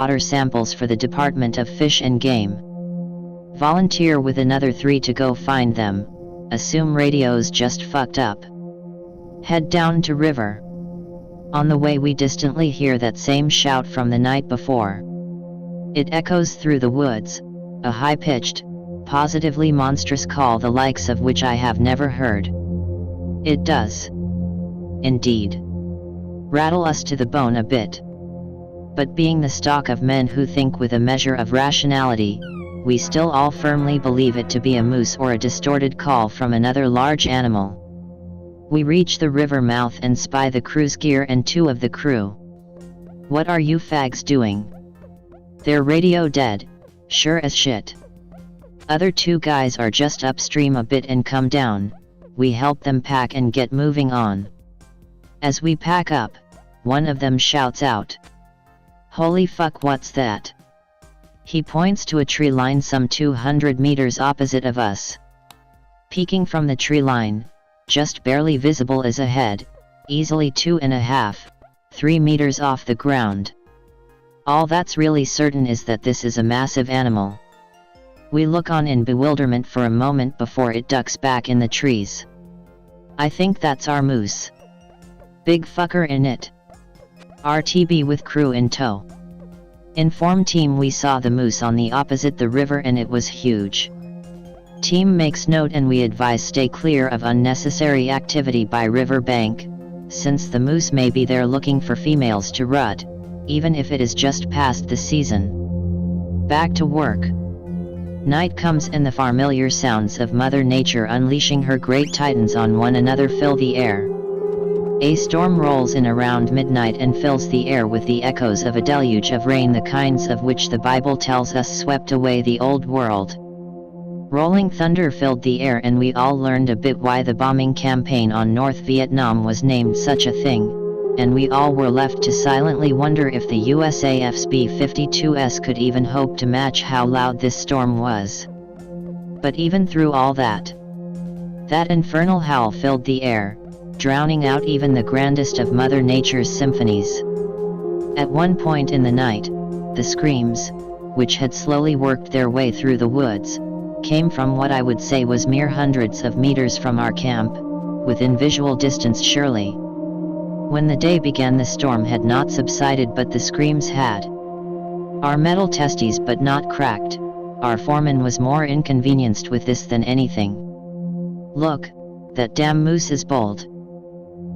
water samples for the Department of Fish and Game. Volunteer with another 3 to go find them. Assume radio's just fucked up. Head down to river. On the way we distantly hear that same shout from the night before. It echoes through the woods, a high-pitched, positively monstrous call the likes of which I have never heard. It does, indeed, rattle us to the bone a bit. But being the stock of men who think with a measure of rationality, we still all firmly believe it to be a moose or a distorted call from another large animal. We reach the river mouth and spy the crew's gear and 2 of the crew. What are you fags doing? They're radio dead, sure as shit. Other 2 guys are just upstream a bit and come down. We help them pack and get moving on. As we pack up, one of them shouts out, "Holy fuck, what's that?" He points to a tree line some 200 meters opposite of us. Peeking from the tree line, just barely visible is ahead, easily 2.5, 3 meters off the ground. All that's really certain is that this is a massive animal. We look on in bewilderment for a moment before it ducks back in the trees. I think that's our moose. Big fucker in it. RTB with crew in tow. Inform team we saw the moose on the opposite the river and it was huge. Team makes note and we advise stay clear of unnecessary activity by river bank, since the moose may be there looking for females to rut, even if it is just past the season. Back to work. Night comes and the familiar sounds of Mother Nature unleashing her great titans on one another fill the air. A storm rolls in around midnight and fills the air with the echoes of a deluge of rain, the kinds of which the Bible tells us swept away the old world. Rolling thunder filled the air and we all learned a bit why the bombing campaign on North Vietnam was named such a thing, and we all were left to silently wonder if the USAF's B-52s could even hope to match how loud this storm was. But even through all that infernal howl filled the air, drowning out even the grandest of Mother Nature's symphonies. At one point in the night, the screams, which had slowly worked their way through the woods, came from what I would say was mere hundreds of meters from our camp, within visual distance surely. When the day began the storm had not subsided but the screams had. Our metal testes but not cracked, our foreman was more inconvenienced with this than anything. Look, that damn moose is bold.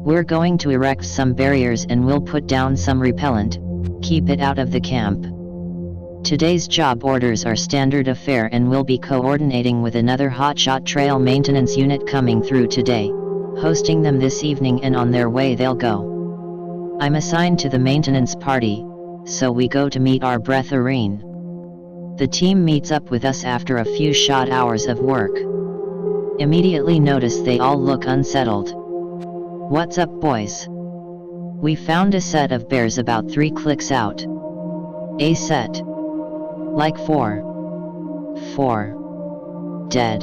We're going to erect some barriers and we'll put down some repellent, keep it out of the camp. Today's job orders are standard affair and we'll be coordinating with another hotshot trail maintenance unit coming through today, hosting them this evening and on their way they'll go. I'm assigned to the maintenance party, so we go to meet our brethren. The team meets up with us after a few short hours of work. Immediately notice they all look unsettled. What's up, boys? We found a set of bears about 3 clicks out. A set. Like 4. Dead.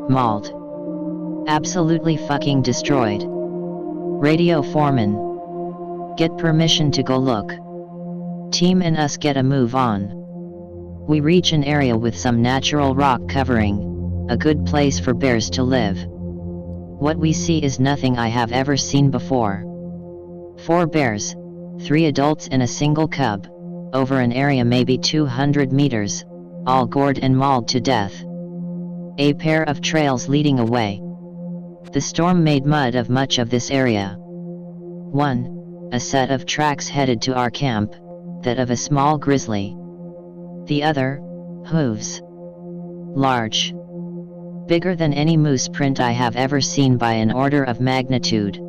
Mauled. Absolutely fucking destroyed. Radio foreman. Get permission to go look. Team and us get a move on. We reach an area with some natural rock covering, a good place for bears to live. What we see is nothing I have ever seen before. 4 bears, 3 adults and a single cub, over an area maybe 200 meters, all gored and mauled to death. A pair of trails leading away. The storm made mud of much of this area. 1, a set of tracks headed to our camp, that of a small grizzly. The other, hooves. Large. Bigger than any moose print I have ever seen by an order of magnitude.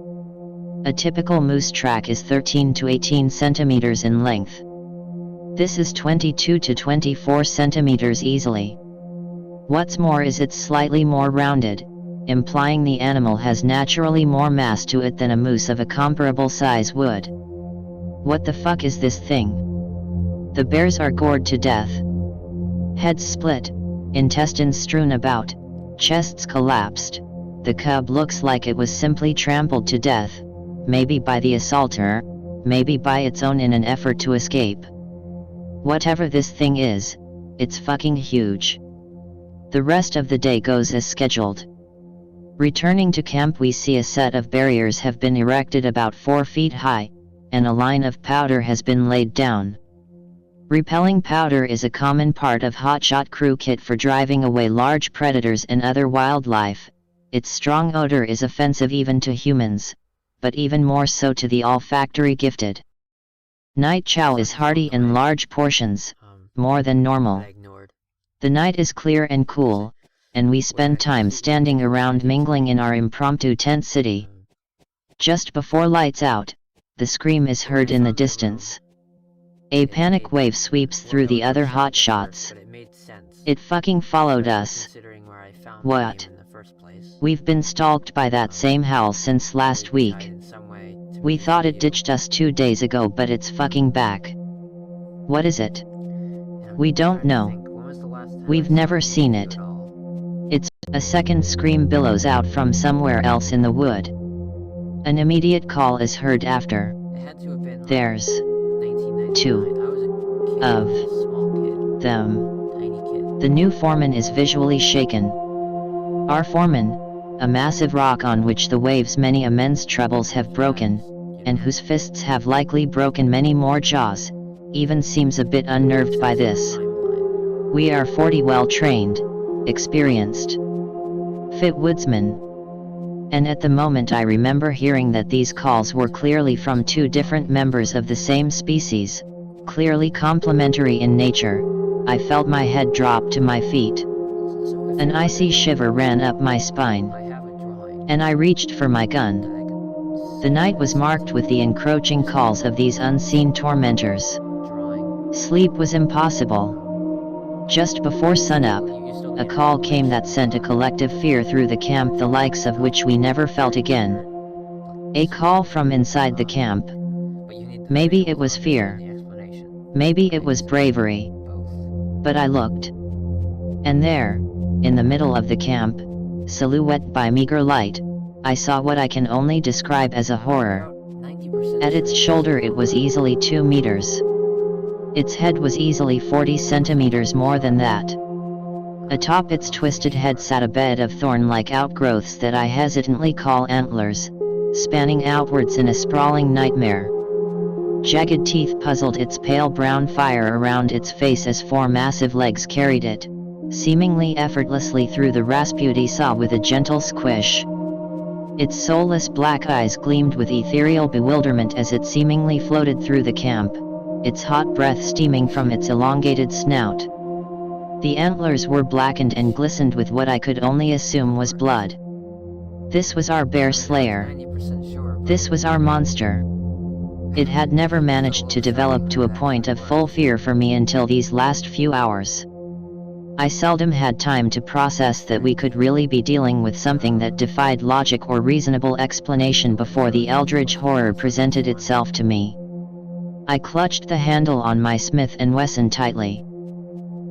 A typical moose track is 13 to 18 centimeters in length. This is 22 to 24 centimeters easily. What's more is it's slightly more rounded, implying the animal has naturally more mass to it than a moose of a comparable size would. What the fuck is this thing? The bears are gored to death. Heads split, intestines strewn about, chests collapsed. The cub looks like it was simply trampled to death, maybe by the assaulter, maybe by its own in an effort to escape. Whatever this thing is, it's fucking huge. The rest of the day goes as scheduled. Returning to camp, we see a set of barriers have been erected about 4 feet high, and a line of powder has been laid down. Repelling powder is a common part of hotshot crew kit for driving away large predators and other wildlife. Its strong odor is offensive even to humans, but even more so to the olfactory gifted. Night chow is hearty in large portions, more than normal. The night is clear and cool, and we spend time standing around mingling in our impromptu tent city. Just before lights out, the scream is heard in the distance. A panic wave sweeps through the other hotshots. It fucking followed us. What? We've been stalked by that same howl since last week. We thought it ditched us 2 days ago, but it's fucking back. What is it? We don't know. We've never seen it. A second scream billows out from somewhere else in the wood. An immediate call is heard after. There's 2 of them. The new foreman is visually shaken. Our foreman, a massive rock on which the waves many immense trebles have broken, and whose fists have likely broken many more jaws, even seems a bit unnerved by this. We are 40 well-trained, experienced, fit woodsmen. And at the moment I remember hearing that these calls were clearly from 2 different members of the same species, clearly complementary in nature. I felt my head drop to my feet. An icy shiver ran up my spine, and I reached for my gun. The night was marked with the encroaching calls of these unseen tormentors. Sleep was impossible. Just before sunup, a call came that sent a collective fear through the camp, the likes of which we never felt again. A call from inside the camp. Maybe it was fear. Maybe it was bravery. But I looked. And there, in the middle of the camp, silhouetted by meager light, I saw what I can only describe as a horror. At its shoulder it was easily 2 meters. Its head was easily 40 centimeters more than that. Atop its twisted head sat a bed of thorn-like outgrowths that I hesitantly call antlers, spanning outwards in a sprawling nightmare. Jagged teeth puzzled its pale brown fire around its face as 4 massive legs carried it, seemingly effortlessly through the Rasputi saw with a gentle squish. Its soulless black eyes gleamed with ethereal bewilderment as it seemingly floated through the camp, its hot breath steaming from its elongated snout. The antlers were blackened and glistened with what I could only assume was blood. This was our bear slayer. This was our monster. It had never managed to develop to a point of full fear for me until these last few hours. I seldom had time to process that we could really be dealing with something that defied logic or reasonable explanation before the eldritch horror presented itself to me. I clutched the handle on my Smith & Wesson tightly.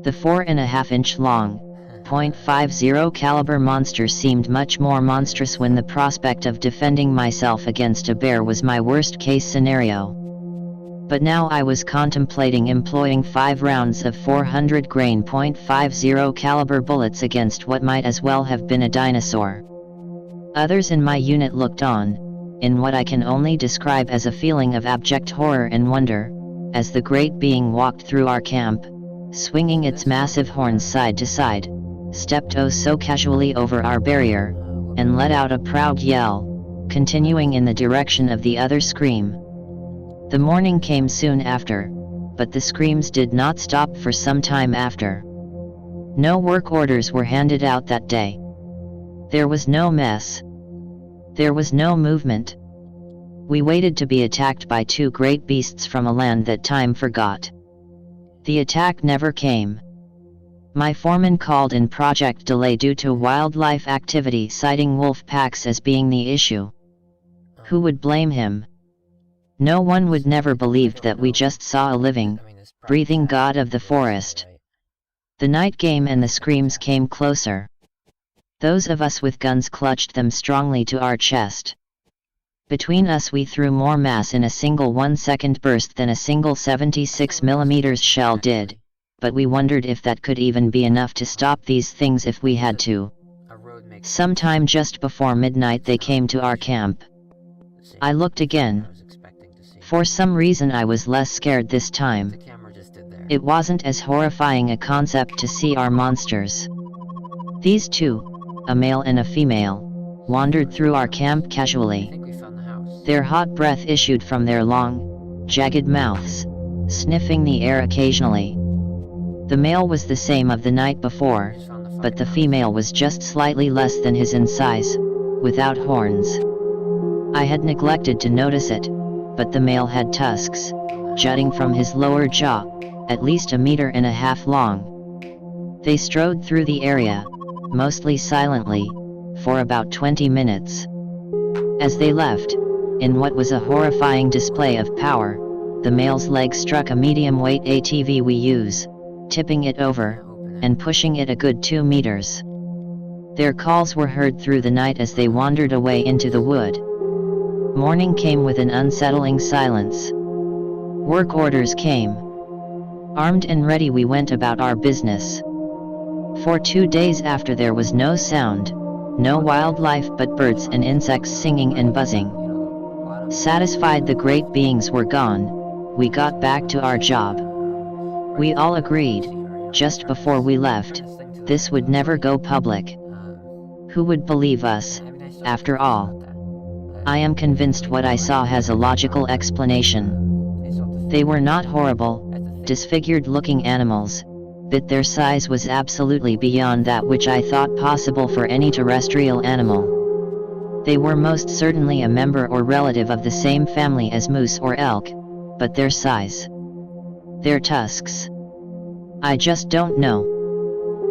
The 4.5-inch long, .50 caliber monster seemed much more monstrous when the prospect of defending myself against a bear was my worst-case scenario. But now I was contemplating employing 5 rounds of 400-grain .50 caliber bullets against what might as well have been a dinosaur. Others in my unit looked on, in what I can only describe as a feeling of abject horror and wonder, as the great being walked through our camp, swinging its massive horns side to side, stepped oh so casually over our barrier, and let out a proud yell, continuing in the direction of the other scream. The morning came soon after, but the screams did not stop for some time after. No work orders were handed out that day. There was no mess. There was no movement. We waited to be attacked by 2 great beasts from a land that time forgot. The attack never came. My foreman called in project delay due to wildlife activity, citing wolf packs as being the issue. Who would blame him? No one would never believed that we just saw a living, breathing god of the forest. The night game and the screams came closer. Those of us with guns clutched them strongly to our chest. Between us we threw more mass in a single 1-second burst than a single 76mm shell did, but we wondered if that could even be enough to stop these things if we had to. Sometime just before midnight they came to our camp. I looked again. For some reason I was less scared this time. It wasn't as horrifying a concept to see our monsters. These two, a male and a female, wandered through our camp casually. Their hot breath issued from their long, jagged mouths, sniffing the air occasionally. The male was the same of the night before, but the female was just slightly less than his in size, without horns. I had neglected to notice it, but the male had tusks, jutting from his lower jaw, at least 1.5 meters long. They strode through the area, mostly silently, for about 20 minutes. As they left, in what was a horrifying display of power, the male's leg struck a medium-weight ATV we use, tipping it over, and pushing it a good 2 meters. Their calls were heard through the night as they wandered away into the wood. Morning came with an unsettling silence. Work orders came. Armed and ready we went about our business. For 2 days after there was no sound, no wildlife but birds and insects singing and buzzing. Satisfied the great beings were gone, we got back to our job. We all agreed, just before we left, this would never go public. Who would believe us, after all? I am convinced what I saw has a logical explanation. They were not horrible, disfigured-looking animals, but their size was absolutely beyond that which I thought possible for any terrestrial animal. They were most certainly a member or relative of the same family as moose or elk, but their size, their tusks, I just don't know.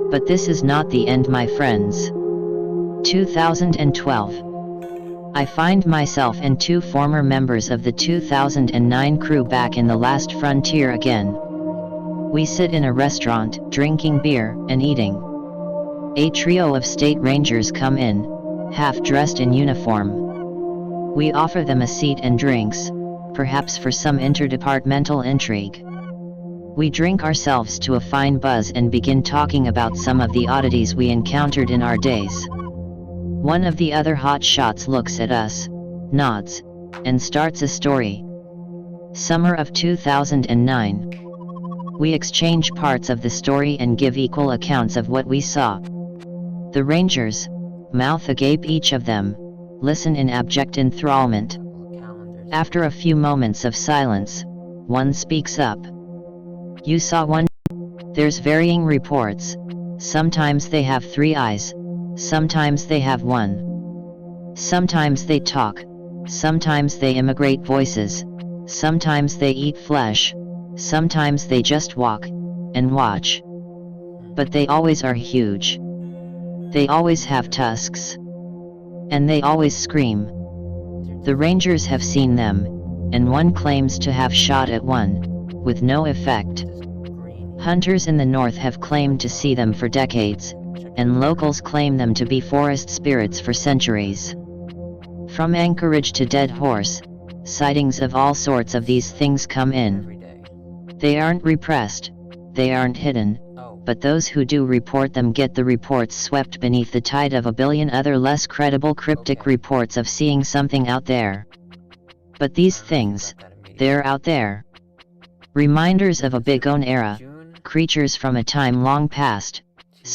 But this is not the end, my friends. 2012. I find myself and 2 former members of the 2009 crew back in the last frontier again. We sit in a restaurant, drinking beer, and eating. A trio of state rangers come in, half-dressed in uniform. We offer them a seat and drinks, perhaps for some interdepartmental intrigue. We drink ourselves to a fine buzz and begin talking about some of the oddities we encountered in our days. One of the other hotshots looks at us, nods, and starts a story. Summer of 2009. We exchange parts of the story and give equal accounts of what we saw. The rangers, mouth agape each of them, listen in abject enthrallment. After a few moments of silence, one speaks up. You saw one? There's varying reports. Sometimes they have 3 eyes, sometimes they have 1. Sometimes they talk, sometimes they imitate voices, sometimes they eat flesh, sometimes they just walk and watch. But they always are huge. They always have tusks. And they always scream. The rangers have seen them, and one claims to have shot at one, with no effect. Hunters in the north have claimed to see them for decades, and locals claim them to be forest spirits for centuries. From Anchorage to Dead Horse, sightings of all sorts of these things come in. They aren't repressed, they aren't hidden, but those who do report them get the reports swept beneath the tide of a billion other less credible cryptic reports of seeing something out there. But these things, they're out there. Reminders of a bygone era, creatures from a time long past,